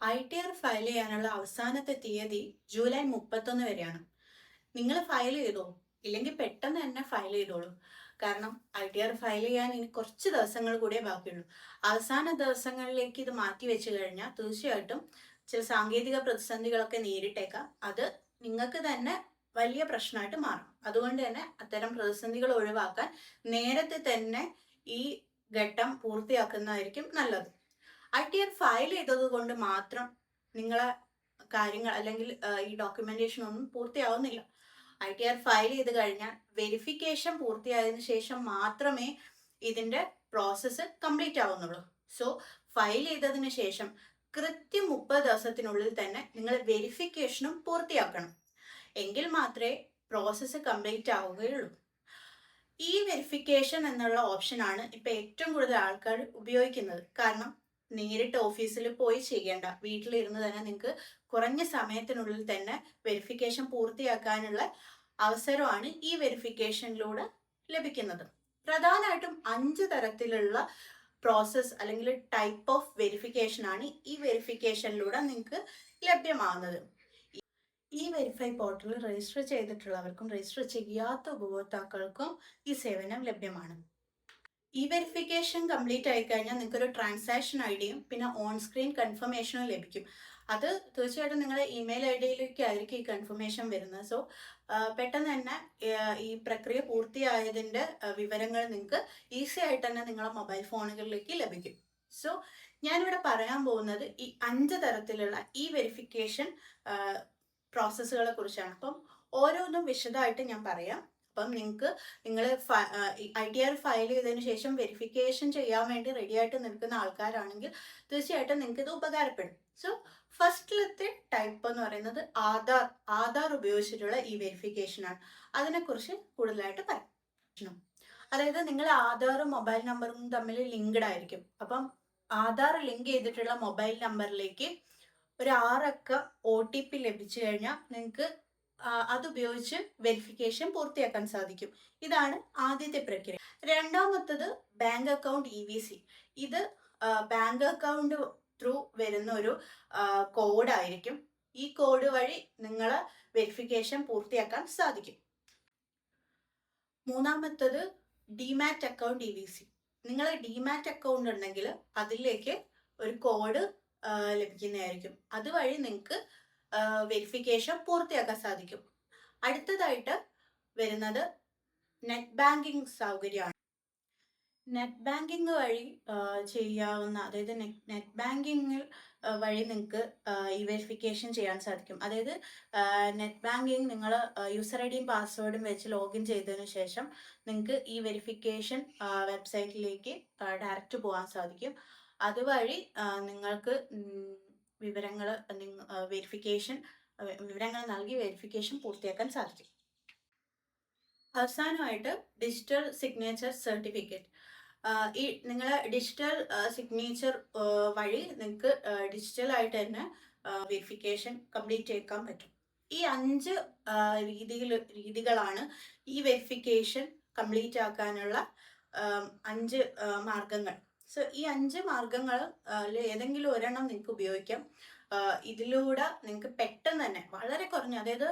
ITR file ചെയ്യാനുള്ള അവസാനത്തെ തീയതി ജൂലൈ 31 വരെയാണ്. നിങ്ങൾ ഫയൽ ചെയ്തോ? ഇല്ലെങ്കിൽ പെട്ടെന്ന് തന്നെ ഫയൽ ചെയ്തോളൂ. കാരണം ITR ഫയൽ ചെയ്യാൻ ഇനി കുറച്ച് ദിവസങ്ങൾ കൂടിയേ ബാക്കിയുള്ളൂ. അവസാന ദിവസങ്ങളിലേക്ക് ഇത് മാറ്റി വെച്ച് കഴിഞ്ഞാൽ തീർച്ചയായിട്ടും ചില സാങ്കേതിക പ്രതിസന്ധികളൊക്കെ നേരിട്ടേക്കാം. അത് നിങ്ങൾക്ക് തന്നെ വലിയ പ്രശ്നമായിട്ട് മാറും. അതുകൊണ്ട് തന്നെ അത്തരം പ്രതിസന്ധികൾ ഒഴിവാക്കാൻ നേരത്തെ തന്നെ ഈ ഘട്ടം പൂർത്തിയാക്കുന്നതായിരിക്കും നല്ലത്. ITR ഫയൽ ചെയ്തത് കൊണ്ട് മാത്രം നിങ്ങളെ കാര്യങ്ങൾ അല്ലെങ്കിൽ ഈ ഡോക്യുമെന്റേഷൻ ഒന്നും പൂർത്തിയാവുന്നില്ല. ITR ഫയൽ ചെയ്ത് കഴിഞ്ഞാൽ വെരിഫിക്കേഷൻ പൂർത്തിയായതിനു ശേഷം മാത്രമേ ഇതിന്റെ പ്രോസസ്സ് കംപ്ലീറ്റ് ആവുന്നുള്ളൂ. സോ ഫയൽ ചെയ്തതിന് ശേഷം കൃത്യം 30 ദിവസത്തിനുള്ളിൽ തന്നെ നിങ്ങൾ വെരിഫിക്കേഷനും പൂർത്തിയാക്കണം. എങ്കിൽ മാത്രമേ പ്രോസസ്സ് കംപ്ലീറ്റ് ആവുകയുള്ളൂ. ഈ വെരിഫിക്കേഷൻ എന്നുള്ള ഓപ്ഷനാണ് ഇപ്പൊ ഏറ്റവും കൂടുതൽ ആൾക്കാർ ഉപയോഗിക്കുന്നത്. കാരണം നേരിട്ട് ഓഫീസിൽ പോയി ചെയ്യേണ്ട, വീട്ടിലിരുന്ന് തന്നെ നിങ്ങൾക്ക് കുറഞ്ഞ സമയത്തിനുള്ളിൽ തന്നെ വെരിഫിക്കേഷൻ പൂർത്തിയാക്കാനുള്ള അവസരമാണ് ഈ വെരിഫിക്കേഷനിലൂടെ ലഭിക്കുന്നത്. പ്രധാനമായിട്ടും 5 തരത്തിലുള്ള പ്രോസസ്സ് അല്ലെങ്കിൽ ടൈപ്പ് ഓഫ് വെരിഫിക്കേഷൻ ആണ് ഈ വെരിഫിക്കേഷനിലൂടെ നിങ്ങൾക്ക് ലഭ്യമാകുന്നത്. ഈ വെരിഫൈ പോർട്ടലിൽ രജിസ്റ്റർ ചെയ്തിട്ടുള്ളവർക്കും രജിസ്റ്റർ ചെയ്യാത്ത ഉപഭോക്താക്കൾക്കും ഈ സേവനം ലഭ്യമാണ്. ഈ വെരിഫിക്കേഷൻ കംപ്ലീറ്റ് ആയി കഴിഞ്ഞാൽ നിങ്ങൾക്കൊരു ട്രാൻസാക്ഷൻ ഐഡിയും പിന്നെ ഓൺ സ്ക്രീൻ കൺഫർമേഷനും ലഭിക്കും. അത് തീർച്ചയായിട്ടും നിങ്ങളുടെ ഇമെയിൽ ID-യിലേക്കായിരിക്കും ഈ കൺഫർമേഷൻ വരുന്നത്. സോ പെട്ടെന്ന് തന്നെ ഈ പ്രക്രിയ പൂർത്തിയായതിൻ്റെ വിവരങ്ങൾ നിങ്ങൾക്ക് ഈസി ആയിട്ട് തന്നെ നിങ്ങളുടെ മൊബൈൽ ഫോണുകളിലേക്ക് ലഭിക്കും. സോ ഞാനിവിടെ പറയാൻ പോകുന്നത് ഈ 5 തരത്തിലുള്ള ഈ വെരിഫിക്കേഷൻ പ്രോസസ്സുകളെ കുറിച്ചാണ്. അപ്പം ഓരോന്നും വിശദമായിട്ട് ഞാൻ പറയാം. അപ്പം നിങ്ങൾ ITR ഫയൽ ചെയ്തതിന് ശേഷം വെരിഫിക്കേഷൻ ചെയ്യാൻ വേണ്ടി റെഡി ആയിട്ട് നിൽക്കുന്ന ആൾക്കാരാണെങ്കിൽ തീർച്ചയായിട്ടും നിങ്ങൾക്ക് ഇത് ഉപകാരപ്പെടും. സോ ഫസ്റ്റിലത്തെ ടൈപ്പ് എന്ന് പറയുന്നത് ആധാർ ഉപയോഗിച്ചിട്ടുള്ള ഈ വെരിഫിക്കേഷൻ ആണ്. അതിനെക്കുറിച്ച് കൂടുതലായിട്ട് പറയാം. അതായത് നിങ്ങൾ ആധാറും മൊബൈൽ നമ്പറും തമ്മിൽ ലിങ്ക്ഡ് ആയിരിക്കും. അപ്പം ആധാർ ലിങ്ക് ചെയ്തിട്ടുള്ള മൊബൈൽ നമ്പറിലേക്ക് ഒരു 6 അക്ക OTP ലഭിച്ചു കഴിഞ്ഞാൽ നിങ്ങൾക്ക് അതുപയോഗിച്ച് വെരിഫിക്കേഷൻ പൂർത്തിയാക്കാൻ സാധിക്കും. ഇതാണ് ആദ്യത്തെ പ്രക്രിയ. രണ്ടാമത്തത് ബാങ്ക് അക്കൗണ്ട് EVC. ഇത് ബാങ്ക് അക്കൗണ്ട് ത്രൂ വരുന്ന ഒരു കോഡായിരിക്കും. ഈ കോഡ് വഴി നിങ്ങളെ വെരിഫിക്കേഷൻ പൂർത്തിയാക്കാൻ സാധിക്കും. മൂന്നാമത്തത് ഡിമാറ്റ് അക്കൗണ്ട് EVC. നിങ്ങൾ ഡിമാറ്റ് അക്കൗണ്ട് ഉണ്ടെങ്കിൽ അതിലേക്ക് ഒരു കോഡ് ലഭിക്കുന്നതായിരിക്കും. അതുവഴി നിങ്ങൾക്ക് വെരിഫിക്കേഷൻ പൂർത്തിയാക്കാൻ സാധിക്കും. അടുത്തതായിട്ട് വരുന്നത് നെറ്റ് ബാങ്കിങ് സൗകര്യമാണ്. നെറ്റ് ബാങ്കിങ് വഴി ചെയ്യാവുന്ന, അതായത് നെറ്റ് ബാങ്കിങ്ങിൽ വഴി നിങ്ങൾക്ക് ഈ വെരിഫിക്കേഷൻ ചെയ്യാൻ സാധിക്കും. അതായത് നെറ്റ് ബാങ്കിങ് നിങ്ങൾ യൂസർ IDയും പാസ്വേഡും വെച്ച് ലോഗിൻ ചെയ്തതിനു ശേഷം നിങ്ങൾക്ക് ഈ വെരിഫിക്കേഷൻ വെബ്സൈറ്റിലേക്ക് ഡയറക്റ്റ് പോകാൻ സാധിക്കും. അതുവഴി നിങ്ങൾക്ക് വിവരങ്ങൾ നൽകി വെരിഫിക്കേഷൻ പൂർത്തിയാക്കാൻ സാധിക്കും. അവസാനമായിട്ട് ഡിജിറ്റൽ സിഗ്നേച്ചർ സർട്ടിഫിക്കറ്റ്. ഈ നിങ്ങളെ ഡിജിറ്റൽ സിഗ്നേച്ചർ വഴി നിങ്ങൾക്ക് ഡിജിറ്റലായിട്ട് തന്നെ വെരിഫിക്കേഷൻ കംപ്ലീറ്റ് ചെയ്യാൻ പറ്റും. ഈ 5 രീതികളാണ് ഈ വെരിഫിക്കേഷൻ കംപ്ലീറ്റ് ആക്കാനുള്ള 5 മാർഗങ്ങൾ. സോ ഈ 5 മാർഗങ്ങൾ ഏതെങ്കിലും ഒരെണ്ണം നിങ്ങൾക്ക് ഉപയോഗിക്കാം. ഇതിലൂടെ നിങ്ങൾക്ക് പെട്ടെന്ന് തന്നെ വളരെ കുറഞ്ഞ, അതായത്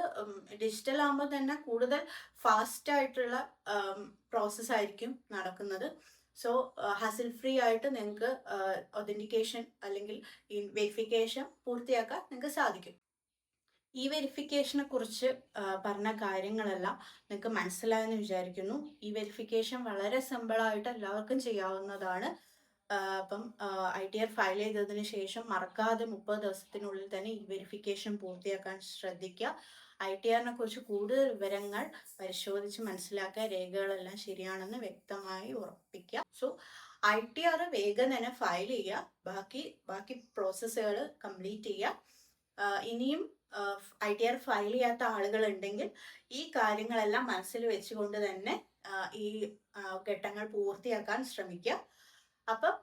ഡിജിറ്റൽ ആകുമ്പോൾ തന്നെ കൂടുതൽ ഫാസ്റ്റ് ആയിട്ടുള്ള പ്രോസസ്സ് ആയിരിക്കും നടക്കുന്നത്. സോ ഹസിൽ ഫ്രീ ആയിട്ട് നിങ്ങൾക്ക് ഒതന്റിക്കേഷൻ അല്ലെങ്കിൽ ഈ വെരിഫിക്കേഷൻ പൂർത്തിയാക്കാൻ നിങ്ങൾക്ക് സാധിക്കും. ഈ വെരിഫിക്കേഷനെ കുറിച്ച് പറഞ്ഞ കാര്യങ്ങളെല്ലാം നിങ്ങൾക്ക് മനസ്സിലായെന്ന് വിചാരിക്കുന്നു. ഈ വെരിഫിക്കേഷൻ വളരെ സിമ്പിളായിട്ട് എല്ലാവർക്കും ചെയ്യാവുന്നതാണ്. അപ്പം ITR ഫയൽ ചെയ്തതിന് ശേഷം മറക്കാതെ 30 ദിവസത്തിനുള്ളിൽ തന്നെ ഈ വെരിഫിക്കേഷൻ പൂർത്തിയാക്കാൻ ശ്രദ്ധിക്കുക. ITRനെ കുറിച്ച് കൂടുതൽ വിവരങ്ങൾ പരിശോധിച്ച് മനസ്സിലാക്കുക. രേഖകളെല്ലാം ശരിയാണെന്ന് വ്യക്തമായി ഉറപ്പിക്കുക. സോ ITR വേഗം തന്നെ ഫയൽ ചെയ്യുക. ബാക്കി പ്രോസസ്സുകൾ കംപ്ലീറ്റ് ചെയ്യുക. ഇനിയും ITR ഫയൽ ചെയ്യാത്ത ആളുകളുണ്ടെങ്കിൽ ഈ കാര്യങ്ങളെല്ലാം മനസ്സിൽ വെച്ചുകൊണ്ട് തന്നെ ഈ ഘട്ടങ്ങൾ പൂർത്തിയാക്കാൻ ശ്രമിക്കുക. അപ്പം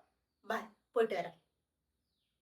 ബൈ, പോയിട്ട് വരാം.